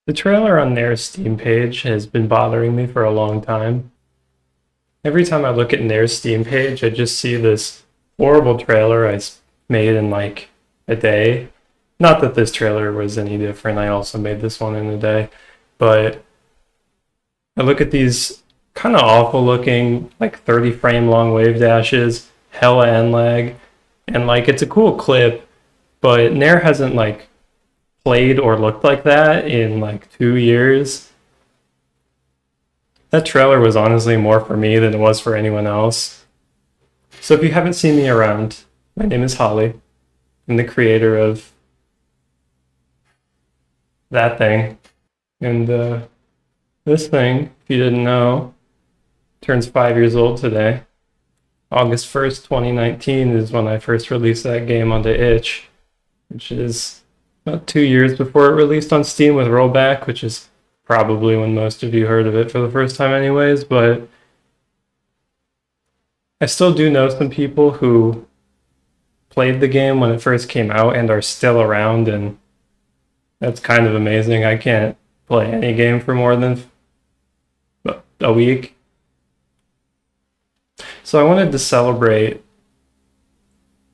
The trailer on NAIR's Steam page has been bothering me for a long time. Every time I look at NAIR's Steam page, I just see this horrible trailer I made in like a day. Not that this trailer was any different, I also made this one in a day. But I look at these kind of awful looking, like 30 frame long wave dashes, hella end lag, and like it's a cool clip, but NAIR hasn't like played or looked like that in like 2 years. That trailer was honestly more for me than it was for anyone else. So if you haven't seen me around, my name is Holly. I'm the creator of that thing. And this thing, if you didn't know, turns 5 years old today. August 1st, 2019 is when I first released that game onto itch, which is about 2 years before it released on Steam with rollback, which is probably when most of you heard of it for the first time anyways, but I still do know some people who played the game when it first came out and are still around, and that's kind of amazing. I can't play any game for more than a week. So I wanted to celebrate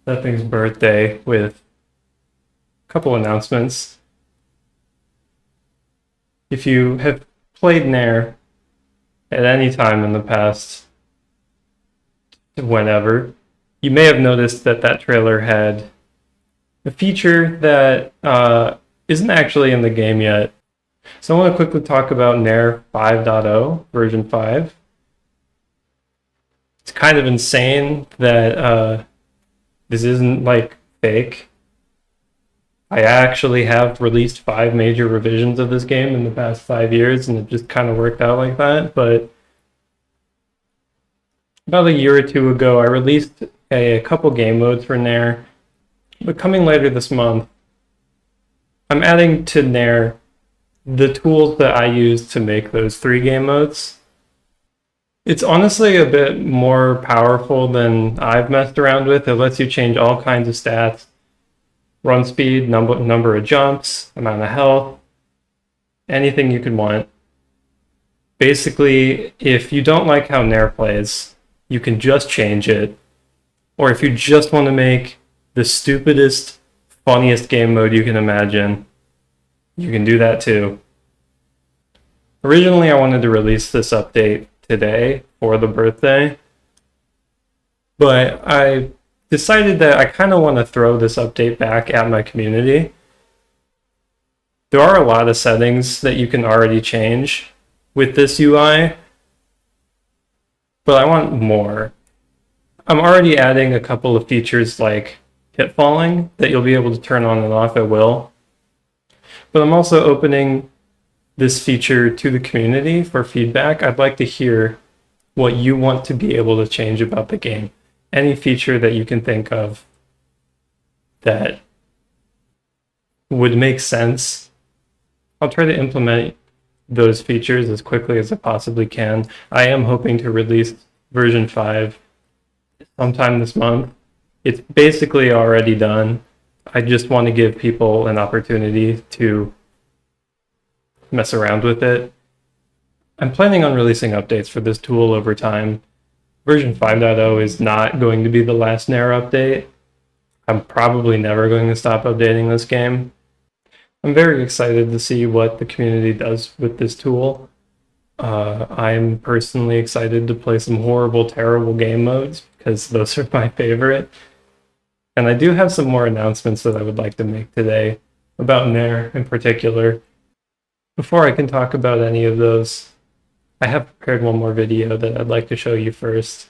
that thing's birthday with a couple announcements. If you have played NAIR at any time in the past, whenever, you may have noticed that that trailer had a feature that isn't actually in the game yet. So I want to quickly talk about NAIR 5.0, version 5. It's kind of insane that this isn't like fake. I actually have released 5 major revisions of this game in the past 5 years, and it just kind of worked out like that. But about a year or two ago, I released a couple game modes for NAIR. But coming later this month, I'm adding to NAIR the tools that I use to make those 3 game modes. It's honestly a bit more powerful than I've messed around with. It lets you change all kinds of stats: run speed, number of jumps, amount of health, anything you could want. Basically, if you don't like how NAIR plays, you can just change it. Or if you just want to make the stupidest, funniest game mode you can imagine, you can do that too. Originally, I wanted to release this update today for the birthday, but I decided that I kind of want to throw this update back at my community. There are a lot of settings that you can already change with this UI, but I want more. I'm already adding a couple of features like hit falling that you'll be able to turn on and off at will, but I'm also opening this feature to the community for feedback. I'd like to hear what you want to be able to change about the game. Any feature that you can think of that would make sense, I'll try to implement those features as quickly as I possibly can. I am hoping to release version 5 sometime this month. It's basically already done. I just want to give people an opportunity to mess around with it. I'm planning on releasing updates for this tool over time. Version 5.0 is not going to be the last NAIR update. I'm probably never going to stop updating this game. I'm very excited to see what the community does with this tool. I'm personally excited to play some horrible, terrible game modes because those are my favorite. And I do have some more announcements that I would like to make today about NAIR in particular. Before I can talk about any of those, I have prepared one more video that I'd like to show you first.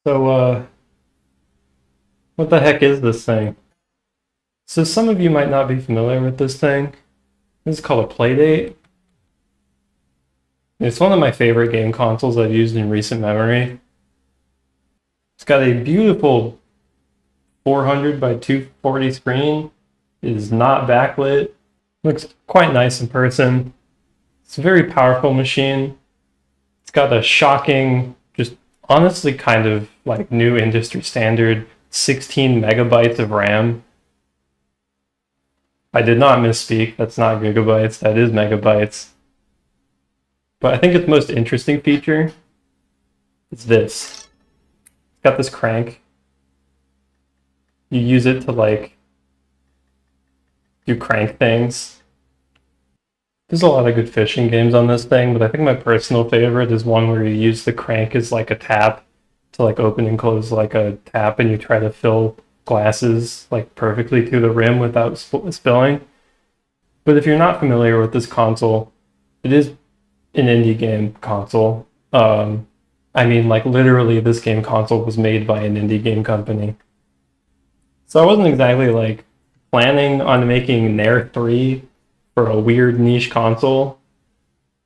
So, what the heck is this thing? So some of you might not be familiar with this thing. This is called a Playdate. It's one of my favorite game consoles I've used in recent memory. It's got a beautiful 400 by 240 screen. It is not backlit. Looks quite nice in person. It's a very powerful machine. It's got a shocking, just honestly kind of like new industry standard 16 megabytes of RAM. I did not misspeak. That's not gigabytes. That is megabytes. But I think its most interesting feature is this. It's got this crank. You use it to like do crank things. There's a lot of good fishing games on this thing, but I think my personal favorite is one where you use the crank as like a tap to like open and close like a tap, and you try to fill glasses like perfectly to the rim without spilling. But if you're not familiar with this console, it is an indie game console. I mean, like literally this game console was made by an indie game company. So I wasn't exactly like planning on making NAIR 3 for a weird niche console,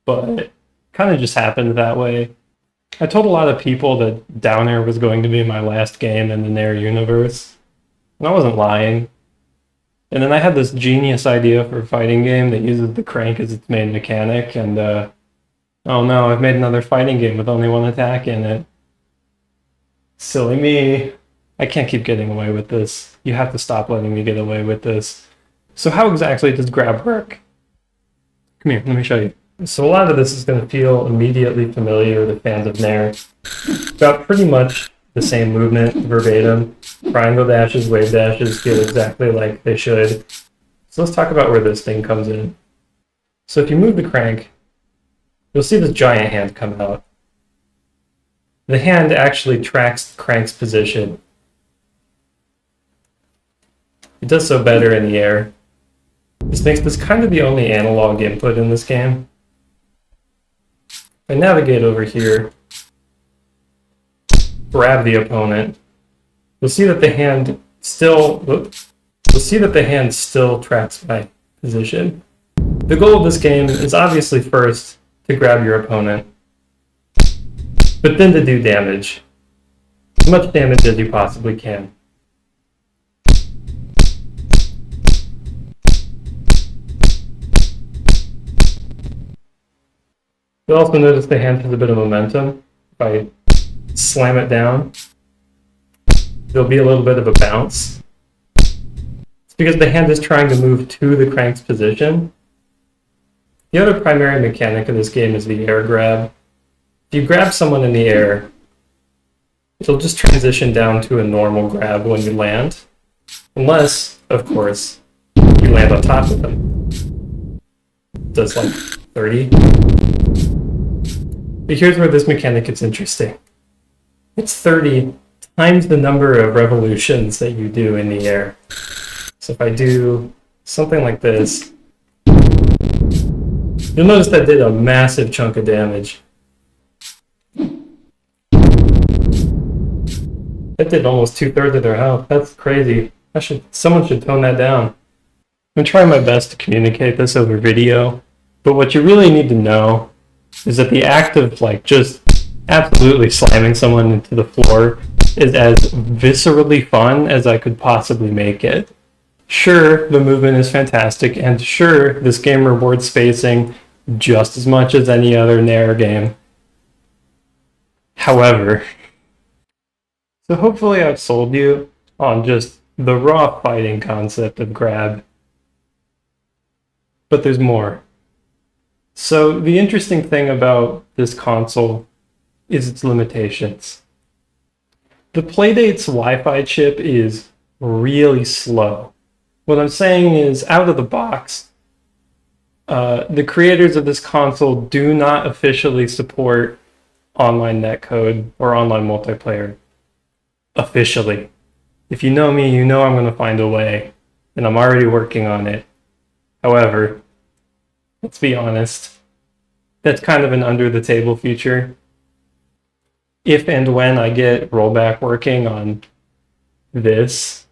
but it kind of just happened that way. I told a lot of people that Downer was going to be my last game in the NAIR universe, and I wasn't lying. And then I had this genius idea for a fighting game that uses the crank as its main mechanic, and oh no, I've made another fighting game with only one attack in it. Silly me. I can't keep getting away with this. You have to stop letting me get away with this. So how exactly does grab work? Come here, let me show you. So a lot of this is going to feel immediately familiar to fans of NAIR. Got pretty much the same movement, verbatim. Triangle dashes, wave dashes feel exactly like they should. So let's talk about where this thing comes in. So if you move the crank, you'll see this giant hand come out. The hand actually tracks the crank's position. It does so better in the air. This makes this kind of the only analog input in this game. If I navigate over here, grab the opponent, you'll see that the hand still tracks my position. The goal of this game is obviously first to grab your opponent, but then to do damage. As much damage as you possibly can. You'll also notice the hand has a bit of momentum. If I slam it down, there'll be a little bit of a bounce. It's because the hand is trying to move to the crank's position. The other primary mechanic of this game is the air grab. If you grab someone in the air, it'll just transition down to a normal grab when you land. Unless, of course, you land on top of them. It does like 30. But here's where this mechanic gets interesting. It's 30 times the number of revolutions that you do in the air. So if I do something like this, you'll notice that did a massive chunk of damage. That did almost 2/3 of their health. That's crazy. Someone should tone that down. I'm gonna try my best to communicate this over video, but what you really need to know is that the act of like just absolutely slamming someone into the floor is as viscerally fun as I could possibly make it. Sure, the movement is fantastic, and sure, this game rewards spacing just as much as any other NAIR game. However, so hopefully I've sold you on just the raw fighting concept of grab. But there's more. So the interesting thing about this console is its limitations. The Playdate's Wi-Fi chip is really slow. What I'm saying is, out of the box, the creators of this console do not officially support online netcode or online multiplayer. Officially. If you know me, you know I'm going to find a way, and I'm already working on it. However, let's be honest, that's kind of an under-the-table feature. if and when I get rollback working on this,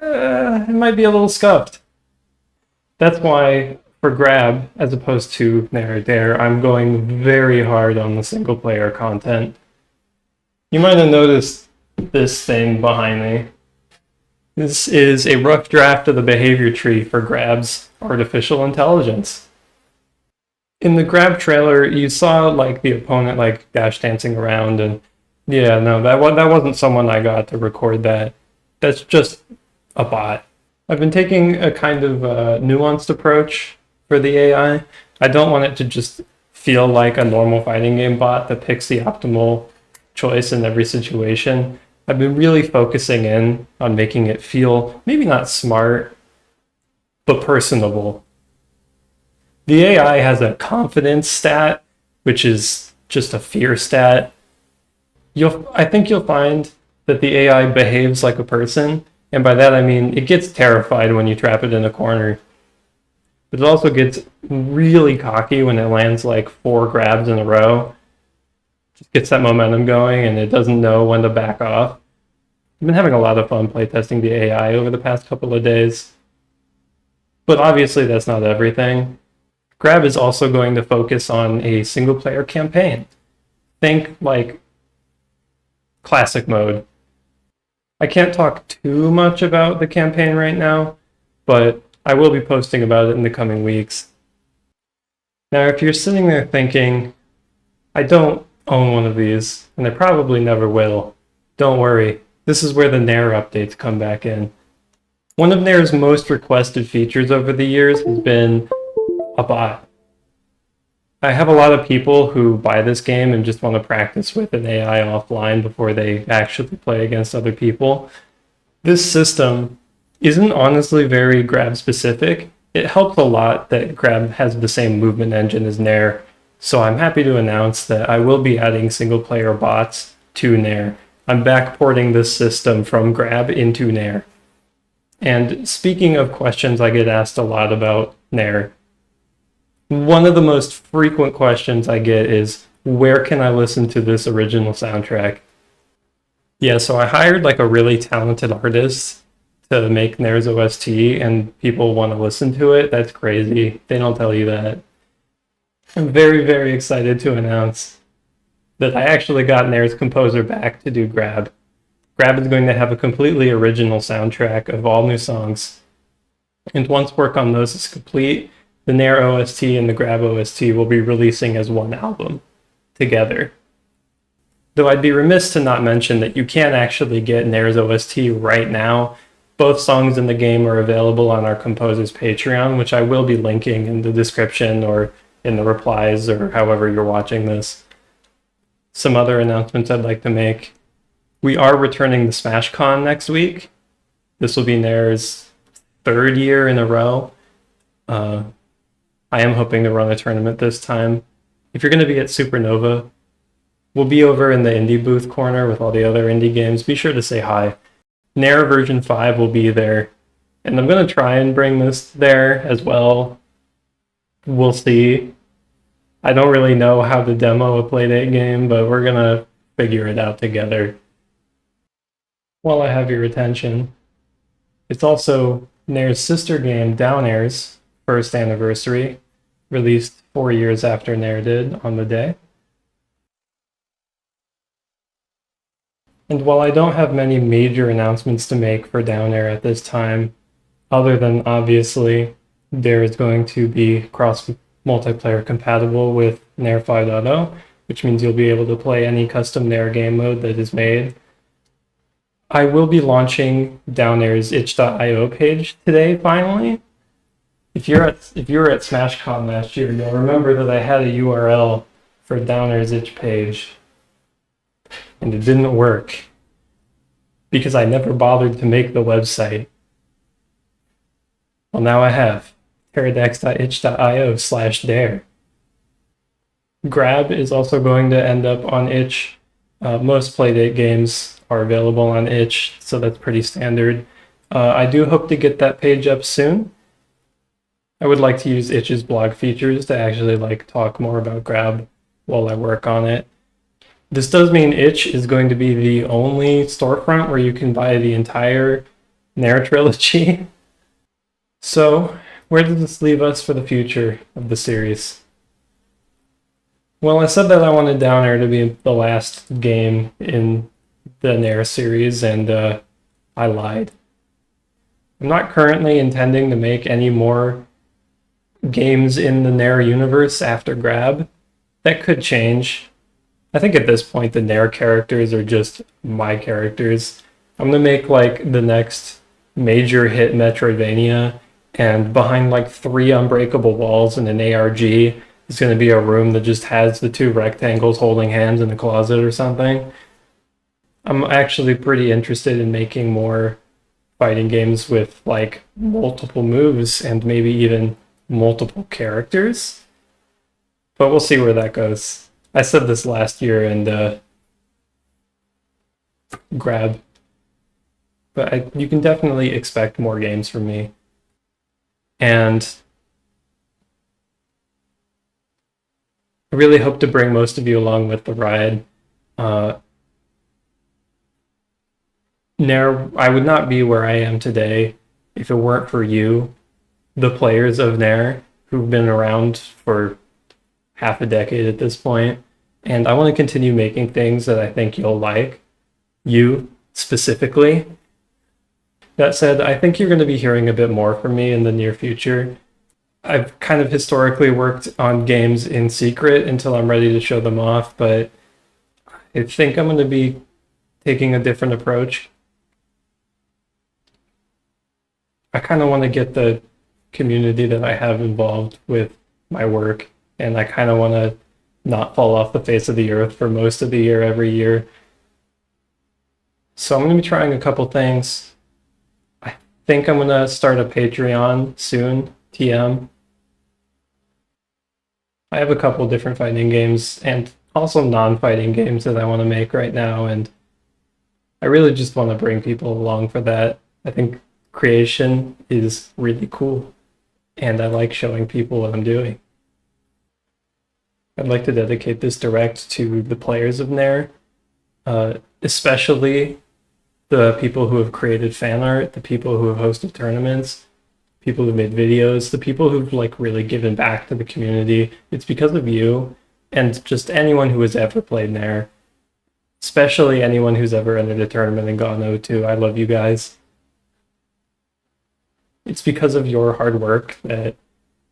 it might be a little scuffed. That's why for Grab, as opposed to NAIR, I'm going very hard on the single player content. You might have noticed this thing behind me. This is a rough draft of the behavior tree for Grab's artificial intelligence. In the Grab trailer, you saw like the opponent like dash dancing around, and yeah, no, that wasn't someone I got to record that. That's just a bot. I've been taking a kind of nuanced approach for the AI. I don't want it to just feel like a normal fighting game bot that picks the optimal choice in every situation. I've been really focusing in on making it feel maybe not smart, but personable. The AI has a confidence stat, which is just a fear stat. I think you'll find that the AI behaves like a person, and by that I mean it gets terrified when you trap it in a corner. But it also gets really cocky when it lands like 4 grabs in a row. Just gets that momentum going and it doesn't know when to back off. I've been having a lot of fun playtesting the AI over the past couple of days. But obviously that's not everything. Grab is also going to focus on a single player campaign. Think like classic mode. I can't talk too much about the campaign right now, but I will be posting about it in the coming weeks. Now, if you're sitting there thinking, I don't own one of these, and I probably never will, don't worry. This is where the NAIR updates come back in. One of NAIR's most requested features over the years has been a bot. I have a lot of people who buy this game and just want to practice with an AI offline before they actually play against other people. This system isn't honestly very Grab specific. It helps a lot that Grab has the same movement engine as NAIR, so I'm happy to announce that I will be adding single player bots to NAIR. I'm backporting this system from Grab into NAIR. And speaking of questions I get asked a lot about NAIR, one of the most frequent questions I get is, where can I listen to this original soundtrack? Yeah, so I hired like a really talented artist to make NAIR's OST, and people want to listen to it. That's crazy. They don't tell you that. I'm very, very excited to announce that I actually got NAIR's composer back to do Grab. Grab is going to have a completely original soundtrack of all new songs. And once work on those is complete, the NAIR OST and the Grab OST will be releasing as one album together. Though I'd be remiss to not mention that you can actually get NAIR's OST right now. Both songs in the game are available on our composer's Patreon, which I will be linking in the description or in the replies or however you're watching this. Some other announcements I'd like to make. We are returning to SmashCon next week. This will be NAIR's 3rd year in a row. I am hoping to run a tournament this time. If you're going to be at Supernova, we'll be over in the indie booth corner with all the other indie games. Be sure to say hi. NAIR version 5 will be there, and I'm going to try and bring this there as well. We'll see. I don't really know how to demo a Playdate game, but we're going to figure it out together. While I have your attention, it's also NAIR's sister game, Downair's 1st anniversary, released 4 years after NAIR did on the day. And while I don't have many major announcements to make for Downair at this time, other than obviously there is going to be cross-multiplayer compatible with NAIR 5.0, which means you'll be able to play any custom NAIR game mode that is made. I will be launching Downair's itch.io page today, finally. If you were at SmashCon last year, you'll remember that I had a URL for Downair's itch page, and it didn't work because I never bothered to make the website. Well, now I have paradex.itch.io/dare. Grab is also going to end up on itch. Most Playdate games are available on itch, so that's pretty standard. I do hope to get that page up soon. I would like to use itch's blog features to actually talk more about Grab. while I work on it. This does mean Itch is going to be the only storefront where you can buy the entire NAIR trilogy. So, where does this leave us for the future of the series? Well, I said that I wanted Down Air to be the last game in the NAIR series, and I lied. I'm not currently intending to make any more games in the NAIR universe after Grab. That could change. I think at this point the NAIR characters are just my characters. I'm gonna make like the next major hit Metroidvania, and behind like 3 unbreakable walls and an ARG is gonna be a room that just has the 2 rectangles holding hands in a closet or something. I'm actually pretty interested in making more fighting games with like multiple moves and maybe even multiple characters. But we'll see where that goes. I said this last year and Grab, but you can definitely expect more games from me. And I really hope to bring most of you along with the ride. NAIR, I would not be where I am today if it weren't for you, the players of NAIR, who've been around for half a decade at this point. And I want to continue making things that I think you'll like, you specifically. That said, I think you're going to be hearing a bit more from me in the near future. I've kind of historically worked on games in secret until I'm ready to show them off, but I think I'm going to be taking a different approach. I kind of want to get the community that I have involved with my work, and I kind of want to not fall off the face of the earth for most of the year every year. So I'm going to be trying a couple things. I think I'm going to start a Patreon soon, TM. I have a couple different fighting games and also non-fighting games that I want to make right now, and I really just want to bring people along for that. I think creation is really cool, and I like showing people what I'm doing. I'd like to dedicate this direct to the players of NAIR, especially the people who have created fan art, the people who have hosted tournaments, people who've made videos, the people who've like really given back to the community. It's because of you and just anyone who has ever played NAIR, especially anyone who's ever entered a tournament and gone 0-2. I love you guys. It's because of your hard work that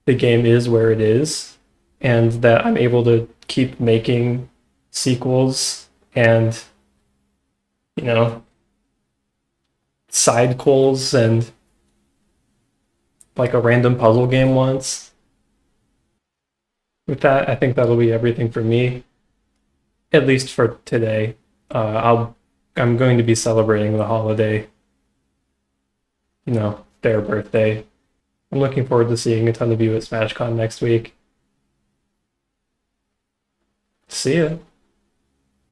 the game is where it is, and that I'm able to keep making sequels and, you know, side goals and like a random puzzle game once. With that, I think that'll be everything for me, at least for today. I'm going to be celebrating the holiday, their birthday. I'm looking forward to seeing a ton of you at SmashCon next week. See ya.